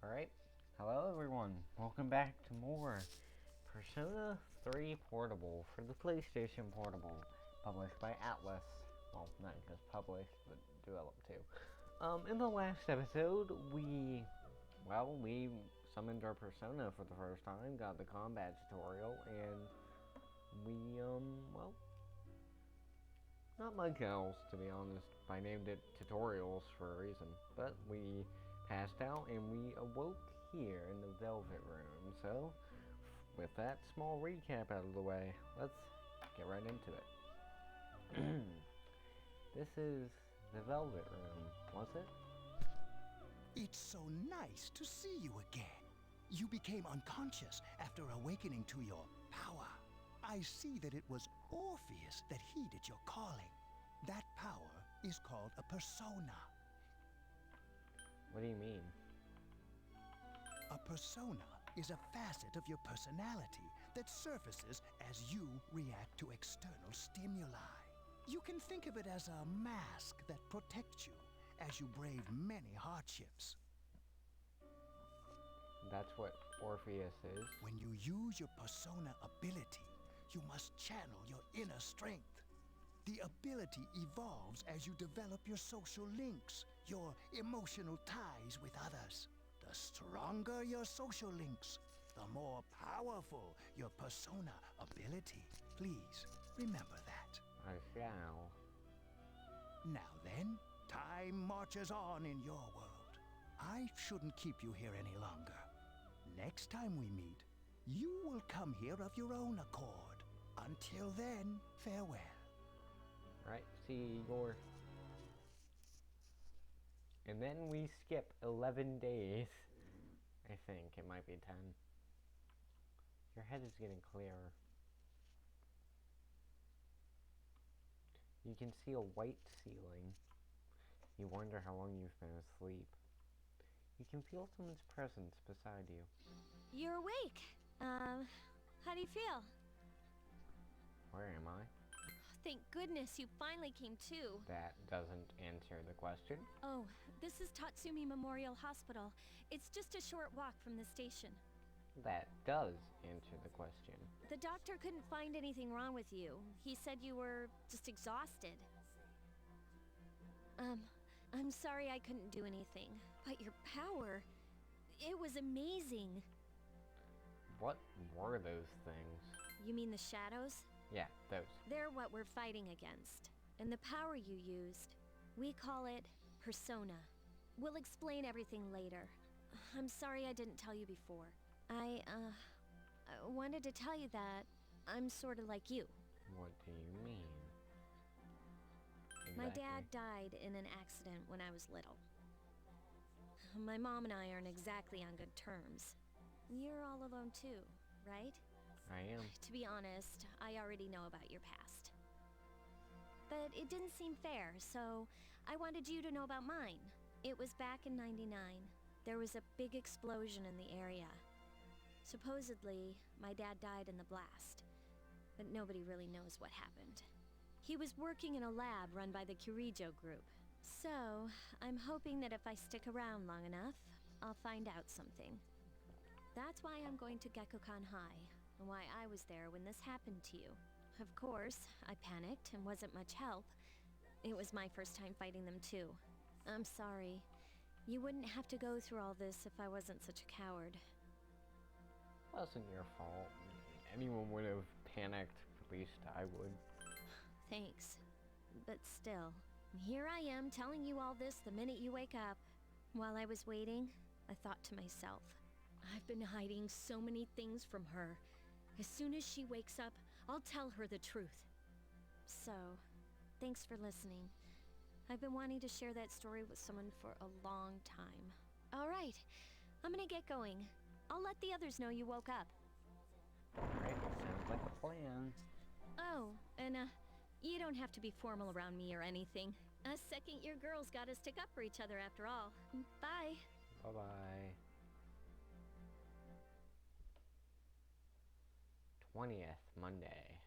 Alright, hello everyone, welcome back to more Persona 3 Portable for the PlayStation Portable, published by Atlas. Well, not just published, but developed too. In the last episode, we summoned our Persona for the first time, got the combat tutorial, and we, not much else, to be honest. I named it tutorials for a reason. But we passed out and we awoke here in the Velvet Room. So, with that small recap out of the way, let's get right into it. This is the Velvet Room, was it? It's so nice to see you again. You became unconscious after awakening to your power. I see that it was Orpheus that heeded your calling. That power is called a persona. What do you mean? A persona is a facet of your personality that surfaces as you react to external stimuli. You can think of it as a mask that protects you as you brave many hardships. That's what Orpheus is. When you use your persona ability, you must channel your inner strength. The ability evolves as you develop your social links, your emotional ties with others. The stronger your social links, the more powerful your persona ability. Please remember that. I shall. Now then, time marches on in your world. I shouldn't keep you here any longer. Next time we meet, you will come here of your own accord. Until then, farewell. Right, see you, Igor. And then we skip 11 days. I think it might be 10. Your head is getting clearer. You can see a white ceiling. You wonder how long you've been asleep. You can feel someone's presence beside you. You're awake. How do you feel? Where am I? Thank goodness you finally came to. That doesn't answer the question. Oh, this is Tatsumi Memorial Hospital. It's just a short walk from the station. That does answer the question. The doctor couldn't find anything wrong with you. He said you were just exhausted. I'm sorry I couldn't do anything. But your power, it was amazing. What were those things? You mean the shadows? Yeah, those. They're what we're fighting against. And the power you used, we call it persona. We'll explain everything later. I'm sorry I didn't tell you before. I wanted to tell you that I'm sort of like you. What do you mean? Exactly. My dad died in an accident when I was little. My mom and I aren't exactly on good terms. You're all alone too, right? I am. To be honest, I already know about your past. But it didn't seem fair, so I wanted you to know about mine. It was back in '99. There was a big explosion in the area. Supposedly, my dad died in the blast, but nobody really knows what happened. He was working in a lab run by the Kirijo group. So, I'm hoping that if I stick around long enough, I'll find out something. That's why I'm going to Gekkoukan High, and why I was there when this happened to you. Of course, I panicked and wasn't much help. It was my first time fighting them too. I'm sorry. You wouldn't have to go through all this if I wasn't such a coward. Wasn't your fault. Anyone would have panicked, at least I would. Thanks. But still, here I am telling you all this the minute you wake up. While I was waiting, I thought to myself, I've been hiding so many things from her. As soon as she wakes up, I'll tell her the truth. So, thanks for listening. I've been wanting to share that story with someone for a long time. All right, I'm gonna get going. I'll let the others know you woke up. Alright, sounds like a plan. Oh, and you don't have to be formal around me or anything. Us second-year girls gotta stick up for each other after all. Bye. Bye-bye. 20th, Monday.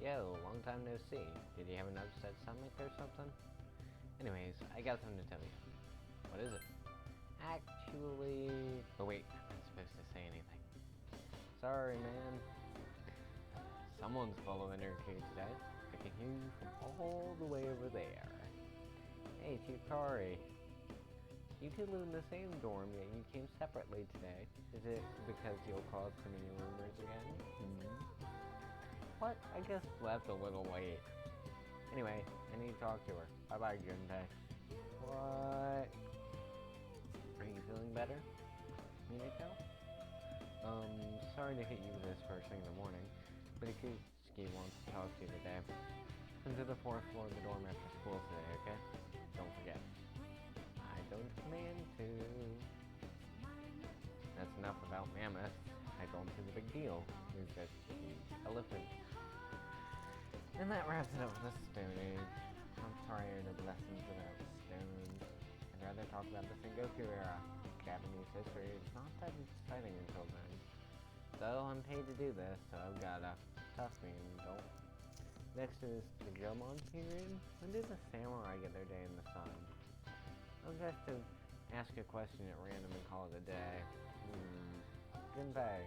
Yo, long time no see. Did you have an upset stomach or something? Anyways, I got something to tell you. What is it? Actually... Oh wait, I'm not supposed to say anything. Sorry, man. Someone's following her kid today. I can hear you from all the way over there. Hey, Chikari. You two live in the same dorm, yet you came separately today. Is it because you'll cause too many rumors again? What? I guess left a little late. Anyway, I need to talk to her. Bye-bye, Junpei. What? Are you feeling better, Minako? Sorry to hit you with this first thing in the morning, but Ikusuke wants to talk to you today. Come to the 4th floor of the dorm after school today, okay? Don't forget. I don't plan to. That's enough about mammoths. I don't see the big deal. There's just huge elephants. And that wraps it up with the Stone Age. I'm tired of lessons about stones. I'd rather talk about the Sengoku era. Japanese history is not that exciting until then. So I'm paid to do this, so I've gotta tough me and adult. Next is the Jomon period. When did the samurai get their day in the sun? I'll just to ask a question at random and call it a day. Junpei.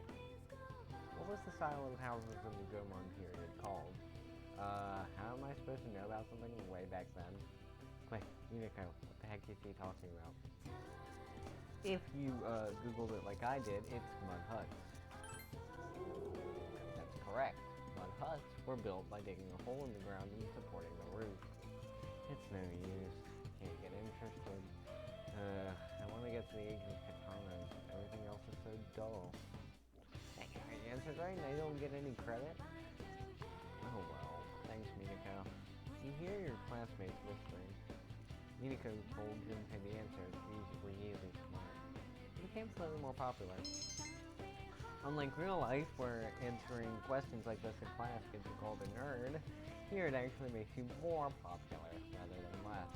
What was the style of houses in the Jomon period called? How am I supposed to know about something way back then? Wait, Minako, what the heck is he talking about? If you, Googled it like I did, it's mud huts. That's correct. Mud huts were built by digging a hole in the ground and supporting the roof. It's no use. Can't get interested. I want to get to the age of katanas. Everything else is so dull. Hey, I answered right and I don't get any credit? Oh well. Thanks, Minako. You hear your classmates whispering. Minako told Junpei the answers. These were really smart. He became slightly more popular. Unlike real life, where answering questions like this in class gets you called a nerd, here it actually makes you more popular rather than less.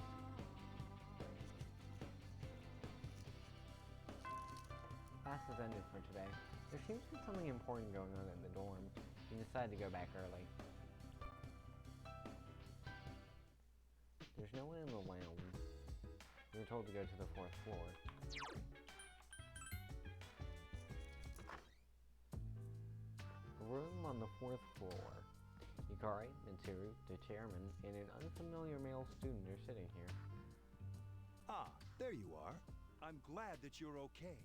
Class has ended for today. There seems to be something important going on in the dorm. We decided to go back early. There's no one in the lounge. We were told to go to the 4th floor. A room on the 4th floor. Yukari, Mitsuru, the chairman, and an unfamiliar male student are sitting here. Ah, there you are. I'm glad that you're okay.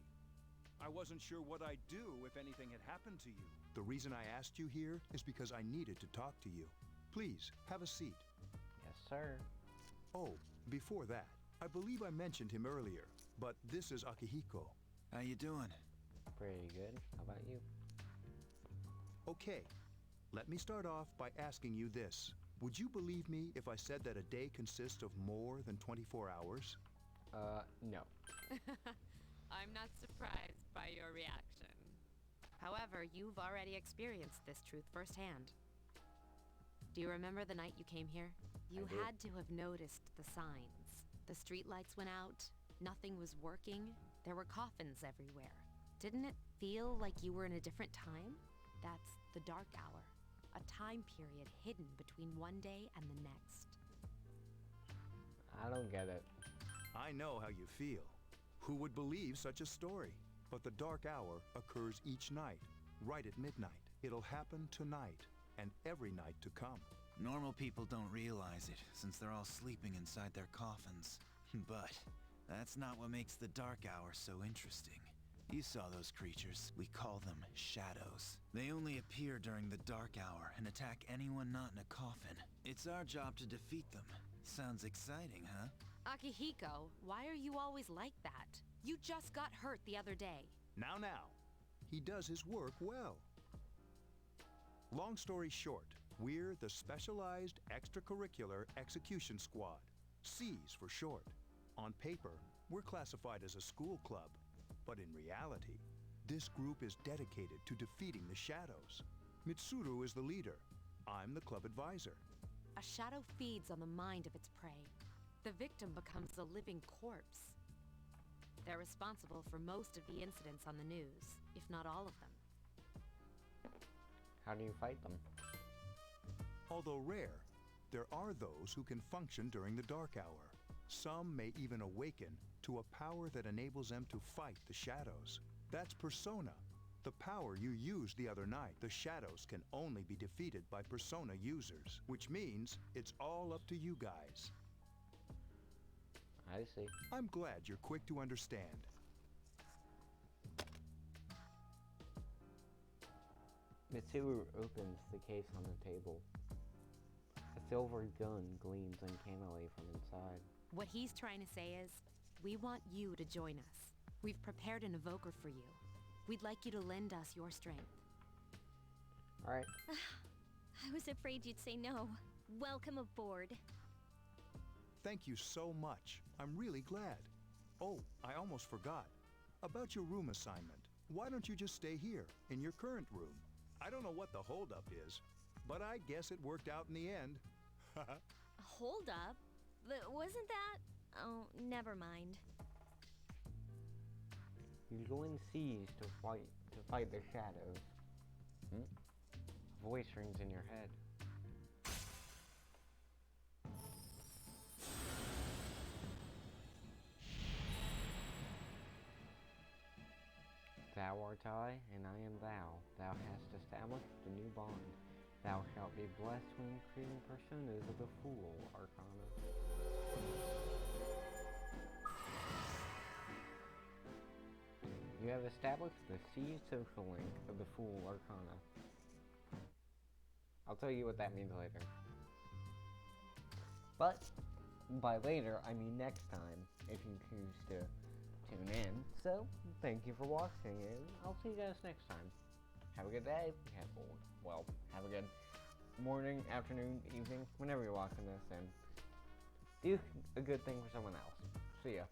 I wasn't sure what I'd do if anything had happened to you. The reason I asked you here is because I needed to talk to you. Please, have a seat. Yes, sir. Oh, before that, I believe I mentioned him earlier, but this is Akihiko. How you doing? Pretty good. How about you? Okay, let me start off by asking you this. Would you believe me if I said that a day consists of more than 24 hours? No. I'm not surprised by your reaction. However, you've already experienced this truth firsthand. Do you remember the night you came here? You I do. had to have noticed the signs. The streetlights went out, nothing was working, there were coffins everywhere. Didn't it feel like you were in a different time? That's the dark hour, a time period hidden between one day and the next. I don't get it. I know how you feel. Who would believe such a story? But the dark hour occurs each night, right at midnight. It'll happen tonight, and every night to come. Normal people don't realize it, since they're all sleeping inside their coffins. But that's not what makes the dark hour so interesting. You saw those creatures. We call them shadows. They only appear during the dark hour and attack anyone not in a coffin. It's our job to defeat them. Sounds exciting, huh? Akihiko, why are you always like that? You just got hurt the other day. Now. He does his work well. Long story short, we're the Specialized Extracurricular Execution Squad. C's for short. On paper, we're classified as a school club. But in reality, this group is dedicated to defeating the shadows. Mitsuru is the leader. I'm the club advisor. A shadow feeds on the mind of its prey. The victim becomes a living corpse. They're responsible for most of the incidents on the news, if not all of them. How do you fight them? Although rare, there are those who can function during the dark hour. Some may even awaken to a power that enables them to fight the shadows. That's Persona, the power you used the other night. The shadows can only be defeated by Persona users, which means it's all up to you guys. I see. I'm glad you're quick to understand. Mitsuru opens the case on the table. A silver gun gleams uncannily from inside. What he's trying to say is, we want you to join us. We've prepared an evoker for you. We'd like you to lend us your strength. Alright. I was afraid you'd say no. Welcome aboard. Thank you so much. I'm really glad. Oh, I almost forgot. About your room assignment. Why don't you just stay here, in your current room? I don't know what the holdup is, but I guess it worked out in the end. Hold up. Wasn't that... Oh, never mind. You join Siege to fight the shadows. A voice rings in your head. Thou art I, and I am thou. Thou hast established a new bond. Thou shalt be blessed when creating personas of the Fool Arcana. You have established the Siege social link of the Fool Arcana. I'll tell you what that means later. But, by later, I mean next time, if you choose to tune in. So, thank you for watching, and I'll see you guys next time. Have a good day. Have a good morning, afternoon, evening, whenever you're watching this, and do a good thing for someone else. See ya.